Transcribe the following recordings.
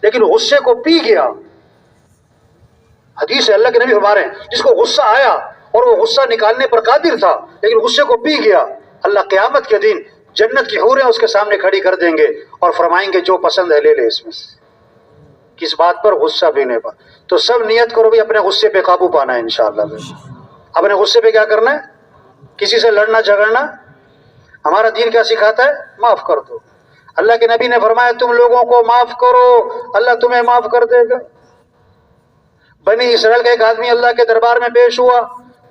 لیکن غصے کو پی گیا. حدیث ہے اللہ کے نبی فرما رہے ہیں جس کو غصہ آیا اور وہ غصہ نکالنے پر قادر تھا لیکن غصے کو پی گیا، اللہ قیامت کے دن جنت کی حوریں اس کے سامنے کھڑی کر دیں گے اور فرمائیں گے جو پسند ہے لے لے اس میں سے. کس بات پر؟ غصہ پینے پر. تو سب نیت کرو بھی اپنے غصے پہ قابو پانا ہے انشاءاللہ. اپنے غصے پہ کیا کرنا ہے؟ کسی سے لڑنا جھگڑنا. ہمارا دین کیا سکھاتا ہے؟ معاف کر دو. اللہ کے نبی نے فرمایا تم لوگوں کو معاف کرو اللہ تمہیں معاف کر دے گا. بنی اسرائیل کا ایک آدمی اللہ کے دربار میں پیش ہوا،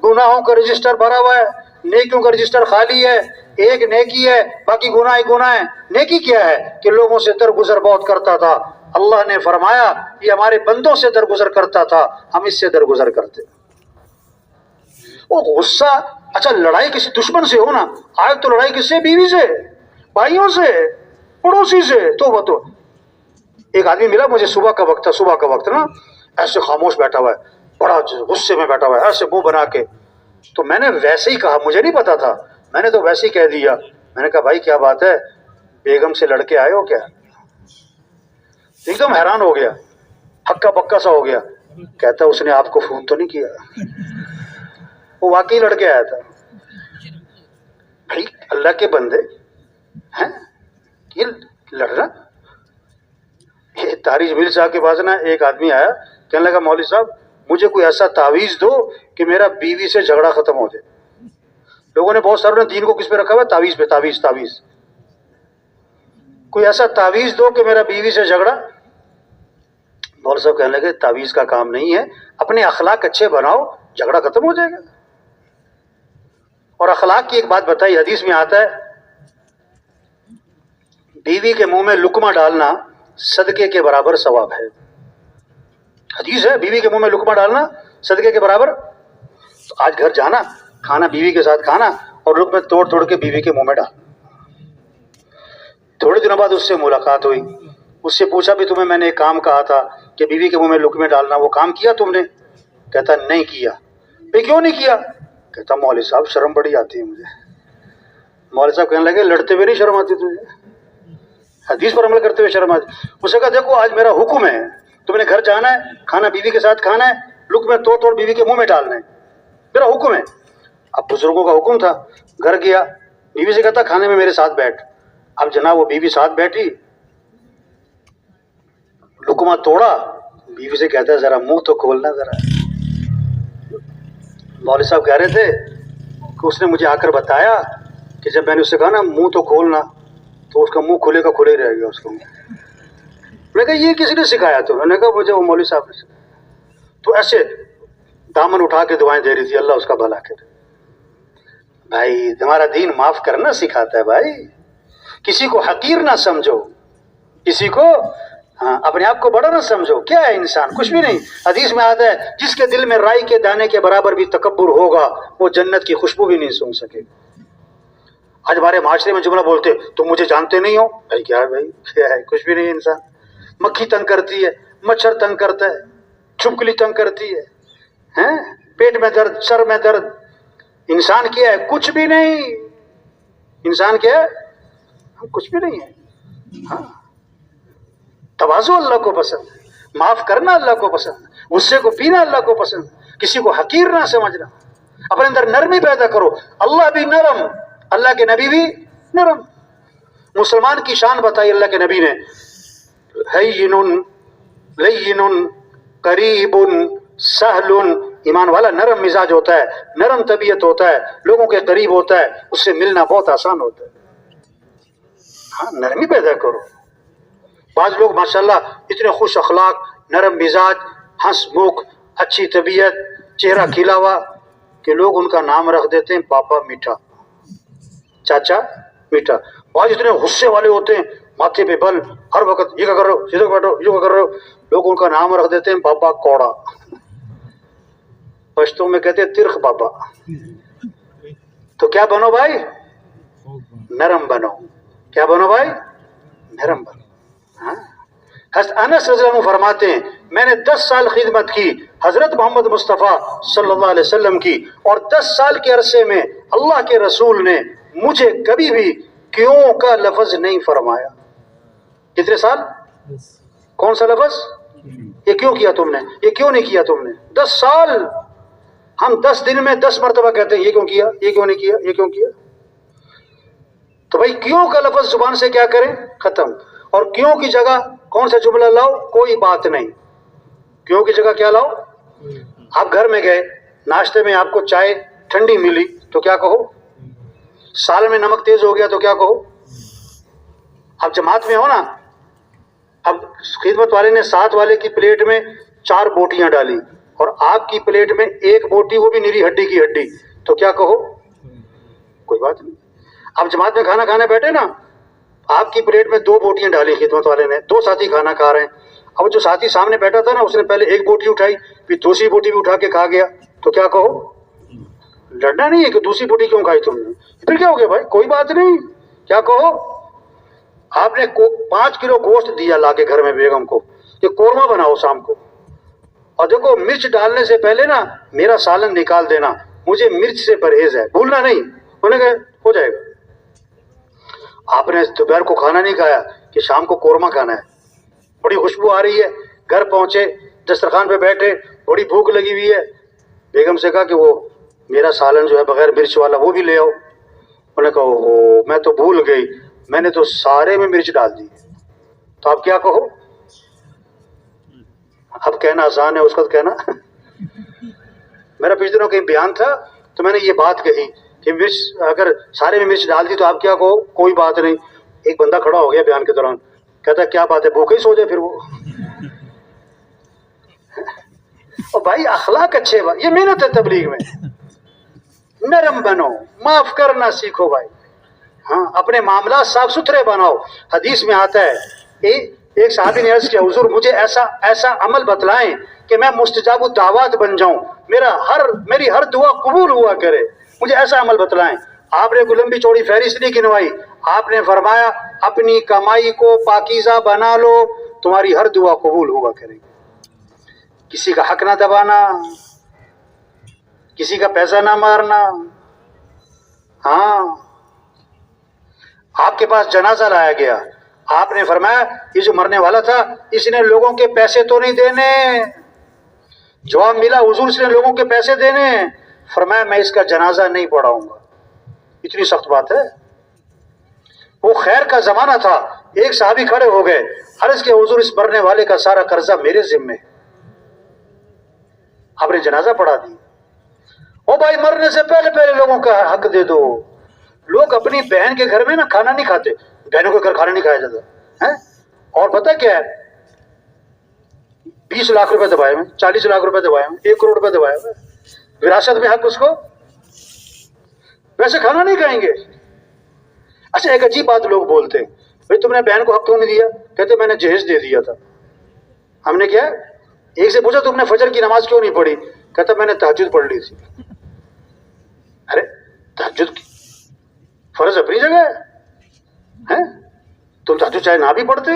گناہوں کا رجسٹر بھرا ہوا ہے، نیکیوں کا رجسٹر خالی ہے. ایک نیکی ہے باقی گناہ ہی گناہ ہے. نیکی کیا ہے کہ لوگوں سے درگزر بہت کرتا تھا. اللہ نے فرمایا یہ ہمارے بندوں سے درگزر کرتا تھا، ہم اس سے درگزر کرتے. وہ غصہ، اچھا لڑائی کسی دشمن سے ہو نا، آج تو لڑائی کس سے؟ بیوی سے، بھائیوں سے، پڑوسی سے. تو وہ تو ایک آدمی ملا مجھے، صبح کا وقت تھا، صبح کا وقت نا، ایسے خاموش بیٹھا ہوا ہے، بڑا غصے میں بیٹھا ہوا ہے، ایسے منہ بنا کے. تو میں نے ویسے ہی کہا، مجھے نہیں پتا تھا، میں نے تو ویسے ہی کہہ دیا. میں نے کہا بھائی کیا بات ہے، بیگم سے لڑ کے آئے ہو کیا؟ ایک دم حیران ہو گیا، ہکا بکا سا ہو گیا. کہتا اس نے آپ کو فون تو نہیں کیا؟ وہ واقعی لڑ کے آیا تھا. بھائی اللہ کے بندے ہیں یہ لڑنا. تاریخ مل صاحب کے پاس نا ایک آدمی آیا، کہنے لگا مولوی صاحب مجھے کوئی ایسا تعویذ دو کہ میرا بیوی سے جھگڑا ختم ہو جائے. لوگوں نے بہت سارے دین کو کس پہ رکھا ہوا ہے؟ تعویذ پہ. تعویذ کوئی ایسا تعویذ دو کہ میرا بیوی سے جھگڑا. مولوی صاحب کہنے لگے تعویذ کا کام نہیں ہے، اپنے اخلاق اچھے بناؤ جھگڑا ختم ہو جائے گا. اور اخلاق کی ایک بات بتائی، حدیث میں آتا ہے بیوی کے منہ میں لقمہ ڈالنا صدقے کے برابر ثواب ہے. حدیث ہے بیوی کے منہ میں لقمہ ڈالنا صدقے کے برابر. تو آج گھر جانا، کھانا بیوی کے ساتھ کھانا اور لقمے توڑ توڑ کے بیوی کے منہ میں ڈال. تھوڑے دنوں بعد اس سے ملاقات ہوئی، اس سے پوچھا بھی تمہیں میں نے ایک کام کہا تھا کہ بیوی کے منہ میں لقمے ڈالنا، وہ کام کیا تم نے؟ کہتا نہیں کیا. بھئی کیوں نہیں کیا؟ کہتا مولوی صاحب شرم بڑی آتی ہے مجھے. مولوی صاحب کہنے لگے لڑتے ہوئے نہیں شرم آتی تجھے؟ حدیث پر عمل کرتے ہوئے شرم آتی. اسے کہا دیکھو آج میرا حکم ہے، تم نے گھر جانا ہے، کھانا بیوی کے ساتھ کھانا ہے، لقمے توڑ توڑ بیوی کے منہ میں ڈالنا ہے، میرا حکم ہے. اب بزرگوں کا حکم تھا، گھر گیا، بیوی سے کہتا کھانے میں میرے ساتھ بیٹھ. اب جناب وہ بیوی ساتھ بیٹھی، لقمہ توڑا، بیوی سے کہتا ہے ذرا منہ تو کھولنا ذرا. مولوی صاحب کہہ رہے تھے کہ اس نے مجھے آ کر بتایا کہ جب میں نے اس سے کہا نا منہ تو کھولنا، تو اس کا منہ کھلے کا کھلے ہی رہ گیا اس کا منہ. میں نے کہا یہ کسی نے سکھایا؟ تو میں نے کہا مجھے وہ مولوی صاحب نے سکھایا. تو ایسے دامن اٹھا کے دعائیں دے رہی تھی اللہ اس کا بھلا کرے. بھائی تمہارا دین معاف کرنا سکھاتا ہے. بھائی کسی کو حقیر نہ سمجھو، کسی کو اپنے آپ کو بڑا نہ سمجھو. کیا ہے انسان؟ کچھ بھی نہیں. حدیث میں آتا ہے جس کے دل میں رائی کے دانے کے برابر بھی تکبر ہوگا وہ جنت کی خوشبو بھی نہیں سونگھ سکے. آج ہمارے معاشرے میں جملہ بولتے تم مجھے جانتے نہیں ہو. بھائی کیا ہے؟ بھائی کیا ہے؟ کچھ بھی نہیں. انسان مکھی تنگ کرتی ہے، مچھر تنگ کرتا ہے، چھپکلی تنگ کرتی ہے، پیٹ میں درد، سر میں درد. انسان کیا ہے؟ کچھ بھی نہیں. انسان کیا ہے؟ کچھ بھی نہیں ہے. تواضع اللہ کو پسند ہے، معاف کرنا اللہ کو پسند ہے، غصے کو پینا اللہ کو پسند ہے، کسی کو حقیر نہ سمجھنا. اپنے اندر نرمی پیدا کرو. اللہ بھی نرم، اللہ کے نبی بھی نرم. مسلمان کی شان بتائی اللہ کے نبی نے، ہین لین قریب سہل. ایمان والا نرم مزاج ہوتا ہے، نرم طبیعت ہوتا ہے، لوگوں کے قریب ہوتا ہے، اس سے ملنا بہت آسان ہوتا ہے. نرمی پیدا کرو. بعض لوگ ماشاءاللہ اتنے خوش اخلاق، نرم مزاج، ہنس مکھ، اچھی طبیعت، چہرہ کھلا ہوا کہ لوگ ان کا نام رکھ دیتے ہیں پاپا میٹھا، چاچا میٹھا. بعض اتنے غصے والے ہوتے ہیں، ماتھے پہ بل، ہر وقت یہ کر رہے ہو، سیدھے بیٹھو، یہ کر رہے ہو. لوگ ان کا نام رکھ دیتے ہیں بابا کوڑا. پشتوں میں کہتے ہیں ترخ بابا. تو کیا بنو بھائی؟ نرم بنو. کیا بنو بھائی؟ نرم بنو. حضرت انس رضی اللہ عنہ فرماتے ہیں میں نے 10 سال خدمت کی حضرت محمد مصطفیٰ صلی اللہ علیہ وسلم کی، اور 10 سال کے عرصے میں اللہ کے رسول نے مجھے کبھی بھی کیوں کا لفظ نہیں فرمایا. کتنے سال؟ کون سا لفظ؟ یہ کیوں کیا تم نے، یہ کیوں نہیں کیا تم نے؟ 10 سال ہم 10 دن میں 10 مرتبہ کہتے ہیں یہ کیوں کیا، یہ کیوں نہیں کیا، یہ کیوں کیا؟ تو بھائی کیوں کا لفظ زبان سے کیا کریں؟ ختم. اور کیوں کی جگہ کون سا جملہ لاؤ؟ کوئی بات نہیں. کیوں کی جگہ کیا لاؤ؟ آپ گھر میں گئے، ناشتے میں آپ کو چائے ٹھنڈی ملی تو کیا کہو؟ سال میں نمک تیز ہو گیا تو کیا کہو؟ اب جماعت میں ہو نا، اب خدمت والے نے ساتھ والے کی پلیٹ میں 4 بوٹیاں ڈالی اور آپ کی پلیٹ میں 1 بوٹی، وہ بھی نیری ہڈی کی ہڈی، تو کیا کہو؟ کوئی بات نہیں. اب جماعت میں کھانا کھانے بیٹھے نا، آپ کی پلیٹ میں 2 بوٹیاں ڈالی خدمت والے نے، 2 ساتھی کھانا کھا رہے ہیں. اب جو ساتھی سامنے بیٹھا تھا نا، اس نے پہلے 1 بوٹی اٹھائی، پھر دوسری بوٹی بھی اٹھا کے کھا گیا، تو کیا کہو؟ لڑنا نہیں ہے کہ دوسری بوٹی کیوں کھائی تم نے، پھر کیا ہو گیا بھائی؟ کوئی بات نہیں. کیا کہو؟ آپ نے 5 کلو گوشت دیا لا کے گھر میں بیگم کو کہ قورمہ بناؤ شام کو، اور دیکھو مرچ ڈالنے سے پہلے نا میرا سالن نکال دینا، مجھے مرچ سے پرہیز ہے، بھولنا نہیں. انہوں نے کہا ہو جائے گا. آپ نے دوپہر کو کھانا نہیں کھایا کہ شام کو قورمہ کھانا ہے، بڑی خوشبو آ رہی ہے، گھر پہنچے دسترخوان پہ بیٹھے، بڑی بھوک لگی ہوئی ہے. بیگم سے کہا کہ وہ میرا سالن جو ہے بغیر مرچ والا وہ بھی لے آؤ. انہوں نے کہا اوہ میں تو بھول گئی، میں نے تو سارے میں مرچ ڈال دی. تو آپ کیا کہو؟ اب کہنا آسان ہے، اس وقت کہنا. میرا پچھلے دنوں کہیں بیان تھا تو میں نے یہ بات کہی کہ مرچ اگر سارے میں مرچ ڈال دی تو آپ کیا کہو؟ کوئی بات نہیں. ایک بندہ کھڑا ہو گیا بیان کے دوران، کہتا ہے کیا بات ہے، بھوکے ہی سو جائے پھر وہ. اور بھائی اخلاق اچھے، یہ محنت ہے تبلیغ میں. نرم بنو، معاف کرنا سیکھو بھائی. ہاں اپنے معاملات صاف ستھرے بناؤ. حدیث میں آتا ہے ایک صحابی نے عرض کیا حضور مجھے ایسا عمل بتلائیں کہ میں مستجاب الدعوات بن جاؤں، میری ہر دعا قبول ہوا کرے، مجھے ایسا عمل بتلائیں. آپ نے کوئی لمبی چوڑی فہرست نہیں گنوائی، آپ نے فرمایا اپنی کمائی کو پاکیزہ بنا لو، تمہاری ہر دعا قبول ہوا کرے گی. کسی کا حق نہ دبانا، کسی کا پیسہ نہ مارنا. ہاں آپ کے پاس جنازہ لایا گیا، آپ نے فرمایا یہ جو مرنے والا تھا اس نے لوگوں کے پیسے تو نہیں دینے. جواب ملا حضور اس نے لوگوں کے پیسے دینے. فرمایا میں اس کا جنازہ نہیں پڑھاؤں گا. اتنی سخت بات ہے. وہ خیر کا زمانہ تھا، ایک صحابی کھڑے ہو گئے، عرض کہ حضور اس مرنے والے کا سارا قرضہ میرے ذمے. آپ نے جنازہ پڑھا دی. او بھائی مرنے سے پہلے لوگوں کا حق دے دو. لوگ اپنی بہن کے گھر میں نا کھانا نہیں کھاتے، بہنوں کے گھر کھانا نہیں کھایا جاتا ہے. اور پتہ کیا ہے، 20 لاکھ روپے دبائے ہوئے، 40 لاکھ روپے دبائے ہوئے، 1 کروڑ روپے دبائے ہوئے، وراثت میں حق اس کو، ویسے کھانا نہیں کھائیں گے. اچھا ایک عجیب بات لوگ بولتے ہیں، بھائی تم نے بہن کو حق کیوں نہیں دیا؟ کہتے میں نے جہیز دے دیا تھا. ہم نے کیا؟ ایک سے پوچھا تم نے فجر کی نماز کیوں نہیں پڑھی؟ کہتا میں نے تہجد پڑھ لی تھی. ارے تہجد کی فرض اپنی جگہ ہے، تم تہجد چاہے نہ بھی پڑھتے.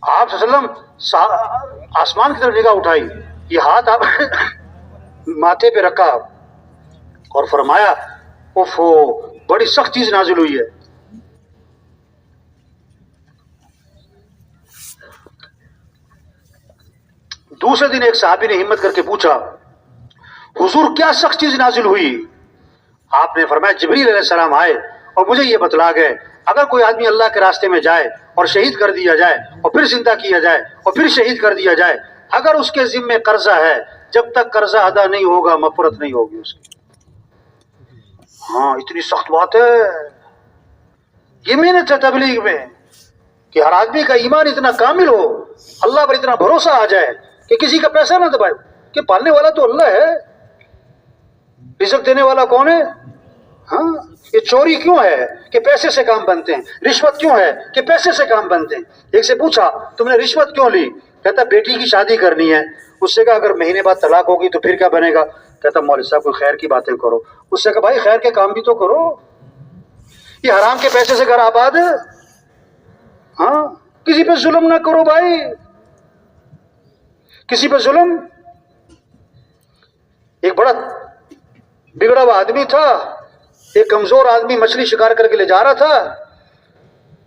آپ صلی اللہ علیہ وسلم آسمان کی طرف نگاہ اٹھائی، یہ ہاتھ آپ ماتھے پہ رکھا اور فرمایا اوفو بڑی سخت چیز نازل ہوئی ہے. دوسرے دن ایک صحابی نے ہمت کر کے پوچھا حضور کیا سخت چیز نازل ہوئی؟ آپ نے فرمایا جبریل علیہ السلام آئے اور مجھے یہ بتلا گئے اگر کوئی آدمی اللہ کے راستے میں جائے اور شہید کر دیا جائے اور پھر زندہ کیا جائے اور پھر شہید کر دیا جائے، اگر اس کے ذمے قرضہ ہے، جب تک قرضہ ادا نہیں ہوگا مغفرت نہیں ہوگی اس کی. ہاں اتنی سخت بات ہے. یہ محنت ہے تبلیغ میں کہ ہر آدمی کا ایمان اتنا کامل ہو، اللہ پر اتنا بھروسہ آ جائے کہ کسی کا پیسہ نہ دبائے، کہ پالنے والا تو اللہ ہے، رزق دینے والا کون ہے؟ ہاں یہ چوری کیوں ہے کہ پیسے سے کام بنتے ہیں، رشوت کیوں ہے کہ پیسے سے کام بنتے ہیں. ایک سے پوچھا تم نے رشوت کیوں لی؟ کہتا بیٹی کی شادی کرنی ہے. اس سے کہا اگر مہینے بعد طلاق ہوگی تو پھر کیا بنے گا؟ کہتا مولوی صاحب کوئی خیر کی باتیں کرو. اس سے کہا بھائی خیر کے کام بھی تو کرو، یہ حرام کے پیسے سے گھر آباد ہے. ہاں کسی پہ ظلم نہ کرو بھائی، کسی پہ ظلم. ایک بڑا بگڑا ہوا آدمی تھا، ایک کمزور آدمی مچھلی شکار کر کے لے جا رہا تھا.